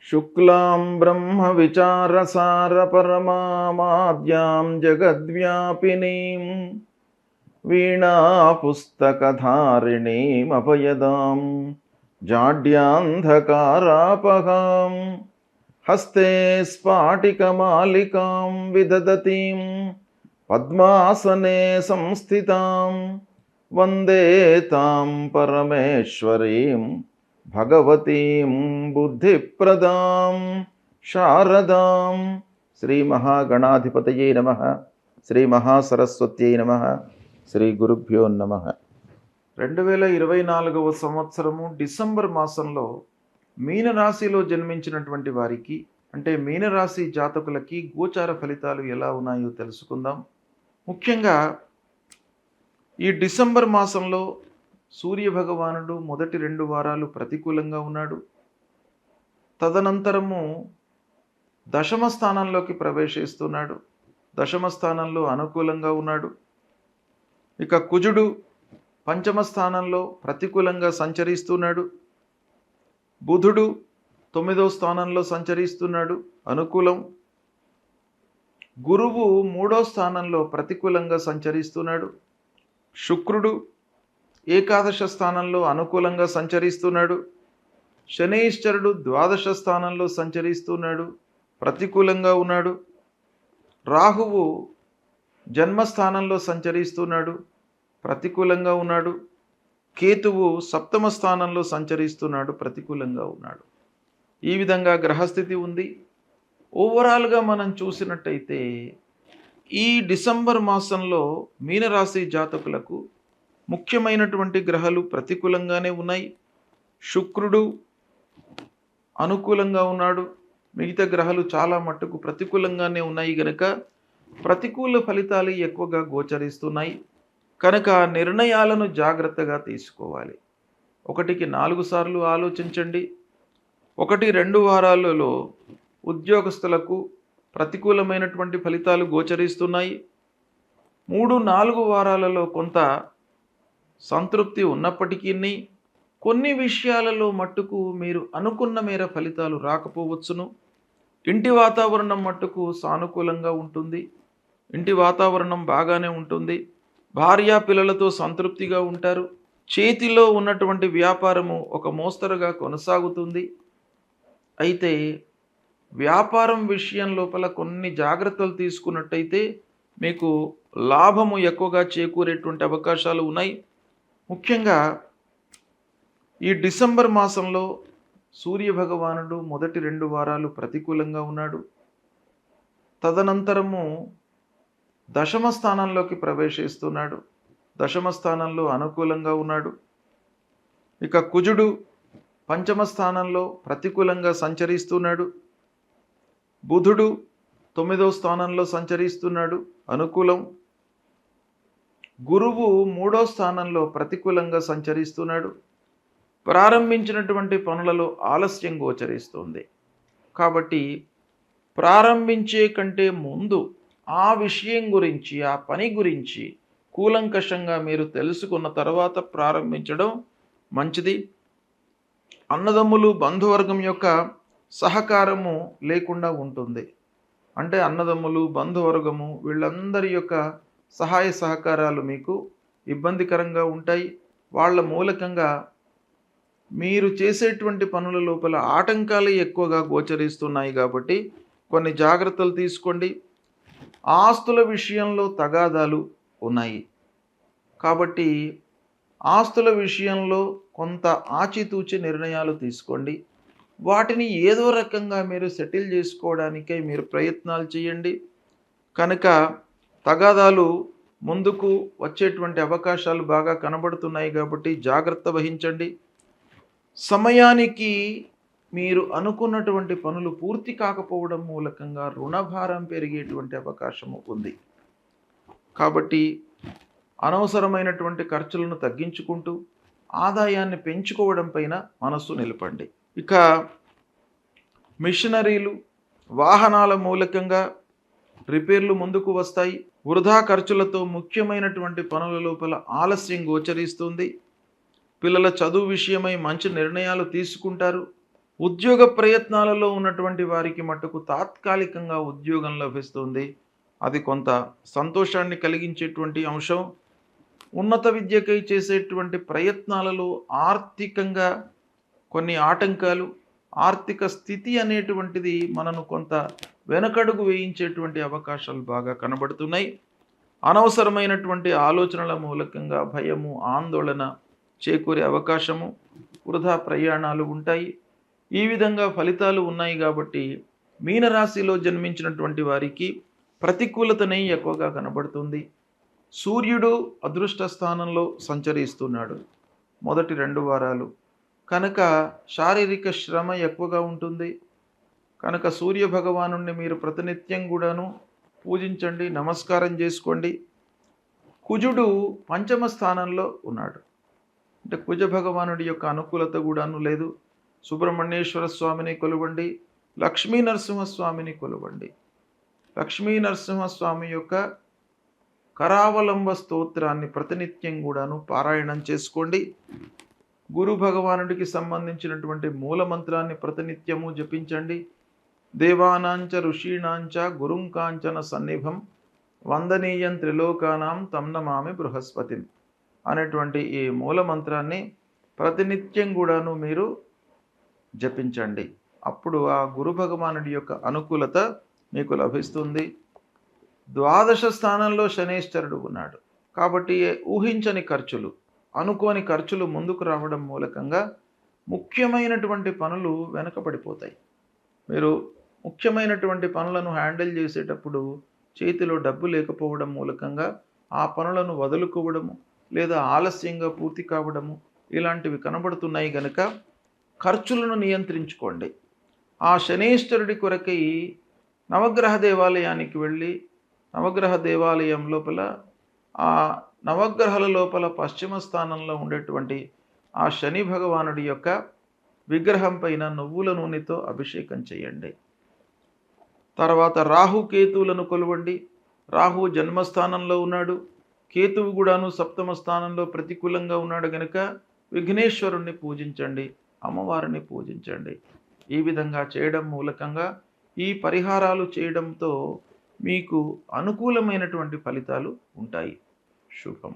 శుక్లాం బ్రహ్మవిచారసారపరమామాద్యాం జగద్వ్యాపినీం వీణాపుస్తకధారిణీమభయదాం జాడ్యాంధకారాపహాం హస్తే స్ఫాటికమాలికాం విదదతీం పద్మాసనే సంస్థితాం వందే తాం పరమేశ్వరీం భగవతీం బుద్ధిప్రదాం శారదాం. శ్రీ మహాగణాధిపతయే నమః. శ్రీ మహాసరస్వత్యై నమః. శ్రీ గురుభ్యో నమః. 2024 సంవత్సరము డిసెంబర్ మాసంలో మీనరాశిలో జన్మించినటువంటి వారికి, అంటే మీనరాశి జాతకులకి గోచార ఫలితాలు ఎలా ఉన్నాయో తెలుసుకుందాం. ముఖ్యంగా ఈ డిసెంబర్ మాసంలో సూర్య భగవానుడు మొదటి 2 వారాలు ప్రతికూలంగా ఉన్నాడు. తదనంతరము దశమ స్థానంలోకి ప్రవేశిస్తున్నాడు. దశమ స్థానంలో అనుకూలంగా ఉన్నాడు. ఇక కుజుడు పంచమ స్థానంలో ప్రతికూలంగా సంచరిస్తున్నాడు. బుధుడు 9వ స్థానంలో సంచరిస్తున్నాడు, అనుకూలం. గురువు 3వ స్థానంలో ప్రతికూలంగా సంచరిస్తున్నాడు. శుక్రుడు ఏకాదశ స్థానంలో అనుకూలంగా సంచరిస్తున్నాడు. శనైశ్చరుడు ద్వాదశ స్థానంలో సంచరిస్తున్నాడు, ప్రతికూలంగా ఉన్నాడు. రాహువు జన్మస్థానంలో సంచరిస్తున్నాడు, ప్రతికూలంగా ఉన్నాడు. కేతువు సప్తమ స్థానంలో సంచరిస్తున్నాడు, ప్రతికూలంగా ఉన్నాడు. ఈ విధంగా గ్రహస్థితి ఉంది. ఓవరాల్గా మనం చూసినట్టయితే ఈ డిసెంబర్ మాసంలో మీనరాశి జాతకులకు ముఖ్యమైనటువంటి గ్రహాలు ప్రతికూలంగానే ఉన్నాయి. శుక్రుడు అనుకూలంగా ఉన్నాడు, మిగతా గ్రహాలు చాలా మట్టుకు ప్రతికూలంగానే ఉన్నాయి. కనుక ప్రతికూల ఫలితాలు ఎక్కువగా గోచరిస్తున్నాయి. కనుక నిర్ణయాలను జాగ్రత్తగా తీసుకోవాలి. 1కి 4 సార్లు ఆలోచించండి. 1-2 వారాలలో ఉద్యోగస్తులకు ప్రతికూలమైనటువంటి ఫలితాలు గోచరిస్తున్నాయి. 3-4 వారాలలో కొంత సంతృప్తి ఉన్నప్పటికీ కొన్ని విషయాలలో మట్టుకు మీరు అనుకున్న మేర ఫలితాలు రాకపోవచ్చును. ఇంటి వాతావరణం మట్టుకు సానుకూలంగా ఉంటుంది. ఇంటి వాతావరణం బాగానే ఉంటుంది. భార్య పిల్లలతో సంతృప్తిగా ఉంటారు. చేతిలో ఉన్నటువంటి వ్యాపారము ఒక మోస్తరుగా కొనసాగుతుంది. అయితే వ్యాపారం విషయం లోపల కొన్ని జాగ్రత్తలు తీసుకున్నట్టయితే మీకు లాభము ఎక్కువగా చేకూరేటువంటి అవకాశాలు ఉన్నాయి. ముఖ్యంగా ఈ డిసెంబర్ మాసంలో సూర్య భగవానుడు మొదటి 2 వారాలు ప్రతికూలంగా ఉన్నాడు. తదనంతరము దశమ స్థానంలోకి ప్రవేశిస్తున్నాడు. దశమ స్థానంలో అనుకూలంగా ఉన్నాడు. ఇక కుజుడు పంచమ స్థానంలో ప్రతికూలంగా సంచరిస్తున్నాడు. బుధుడు 9వ స్థానంలో సంచరిస్తున్నాడు, అనుకూలం. గురువు 3వ స్థానంలో ప్రతికూలంగా సంచరిస్తున్నాడు. ప్రారంభించినటువంటి పనులలో ఆలస్యం గోచరిస్తుంది. కాబట్టి ప్రారంభించే కంటే ముందు ఆ విషయం గురించి, ఆ పని గురించి కూలంకషంగా మీరు తెలుసుకున్న తర్వాత ప్రారంభించడం మంచిది. అన్నదమ్ములు బంధువర్గం యొక్క సహకారము లేకుండా ఉంటుంది. అంటే అన్నదమ్ములు బంధువర్గము వీళ్ళందరి యొక్క సహాయ సహకారాలు మీకు ఇబ్బందికరంగా ఉంటాయి. వాళ్ళ మూలకంగా మీరు చేసేటువంటి పనుల లోపల ఆటంకాలు ఎక్కువగా గోచరిస్తున్నాయి. కాబట్టి కొన్ని జాగ్రత్తలు తీసుకోండి. ఆస్తుల విషయంలో తగాదాలు ఉన్నాయి. కాబట్టి ఆస్తుల విషయంలో కొంత ఆచితూచి నిర్ణయాలు తీసుకోండి. వాటిని ఏదో రకంగా మీరు సెటిల్ చేసుకోవడానికై మీరు ప్రయత్నాలు చేయండి. కనుక తగాదాలు ముందుకు వచ్చేటువంటి అవకాశాలు బాగా కనబడుతున్నాయి. కాబట్టి జాగ్రత్త వహించండి. సమయానికి మీరు అనుకున్నటువంటి పనులు పూర్తి కాకపోవడం మూలకంగా రుణభారం పెరిగేటువంటి అవకాశము ఉంది. కాబట్టి అనవసరమైనటువంటి ఖర్చులను తగ్గించుకుంటూ ఆదాయాన్ని పెంచుకోవడం పైన మనస్సు నిలపండి. ఇక మిషనరీలు, వాహనాల మూలకంగా రిపేర్లు ముందుకు వస్తాయి. వృధా ఖర్చులతో ముఖ్యమైనటువంటి పనుల లోపల ఆలస్యం గోచరిస్తుంది. పిల్లల చదువు విషయమై మంచి నిర్ణయాలు తీసుకుంటారు. ఉద్యోగ ప్రయత్నాలలో ఉన్నటువంటి వారికి మట్టుకు తాత్కాలికంగా ఉద్యోగం లభిస్తుంది. అది కొంత సంతోషాన్ని కలిగించేటువంటి అంశం. ఉన్నత విద్యకై చేసేటువంటి ప్రయత్నాలలో ఆర్థికంగా కొన్ని ఆటంకాలు, ఆర్థిక స్థితి అనేటువంటిది మనను కొంత వెనకడుగు వేయించేటువంటి అవకాశాలు బాగా కనబడుతున్నాయి. అనవసరమైనటువంటి ఆలోచనల మూలకంగా భయము, ఆందోళన చేకూరే అవకాశము, వృధా ప్రయాణాలు ఉంటాయి. ఈ విధంగా ఫలితాలు ఉన్నాయి కాబట్టి మీనరాశిలో జన్మించినటువంటి వారికి ప్రతికూలతనే ఎక్కువగా కనబడుతుంది. సూర్యుడు అదృష్ట స్థానంలో సంచరిస్తున్నాడు మొదటి 2 వారాలు. కనుక శారీరక శ్రమ ఎక్కువగా ఉంటుంది. కనుక సూర్య భగవానుణ్ణి మీరు ప్రతినిత్యం కూడాను పూజించండి, నమస్కారం చేసుకోండి. కుజుడు పంచమ స్థానంలో ఉన్నాడు. అంటే కుజ భగవానుడి యొక్క అనుకూలత కూడాను లేదు. సుబ్రహ్మణ్యేశ్వర స్వామిని కొలవండి, లక్ష్మీ నరసింహస్వామిని కొలవండి. లక్ష్మీ నరసింహస్వామి యొక్క కరావలంబ స్తోత్రాన్ని ప్రతినిత్యం కూడాను పారాయణం చేసుకోండి. గురు భగవానుడికి సంబంధించినటువంటి మూలమంత్రాన్ని ప్రతినిత్యము జపించండి. దేవానాంచ ఋషీణాంచ గురుం కాంచన సన్నిభం వందనీయం త్రిలోకానాం తం నమామి బృహస్పతిం అనేటువంటి ఈ మూలమంత్రాన్ని ప్రతినిత్యం కూడాను మీరు జపించండి. అప్పుడు ఆ గురు భగవానుడి యొక్క అనుకూలత మీకు లభిస్తుంది. ద్వాదశ స్థానంలో శనేశ్వరుడు ఉన్నాడు కాబట్టి ఊహించని ఖర్చులు, అనుకోని ఖర్చులు ముందుకు రావడం మూలకంగా ముఖ్యమైనటువంటి పనులు వెనకబడిపోతాయి. మీరు ముఖ్యమైనటువంటి పనులను హ్యాండిల్ చేసేటప్పుడు చేతిలో డబ్బు లేకపోవడం మూలకంగా ఆ పనులను వదులుకోవడము లేదా ఆలస్యంగా పూర్తి కావడము ఇలాంటివి కనబడుతున్నాయి. గనుక ఖర్చులను నియంత్రించుకోండి. ఆ శనేశ్వరుడి కొరకై నవగ్రహ దేవాలయానికి వెళ్ళి నవగ్రహ దేవాలయం లోపల ఆ నవగ్రహాల లోపల పశ్చిమ స్థానంలో ఉండేటువంటి ఆ శని భగవానుడి యొక్క విగ్రహం పైన నువ్వుల నూనెతో అభిషేకం చేయండి. తర్వాత రాహుకేతువులను కొలవండి. రాహు జన్మస్థానంలో ఉన్నాడు, కేతువు కూడాను సప్తమ స్థానంలో ప్రతికూలంగా ఉన్నాడు. గనుక విఘ్నేశ్వరుణ్ణి పూజించండి, అమ్మవారిని పూజించండి. ఈ విధంగా చేయడం మూలకంగా ఈ పరిహారాలు చేయడంతో మీకు అనుకూలమైనటువంటి ఫలితాలు ఉంటాయి. శుభం.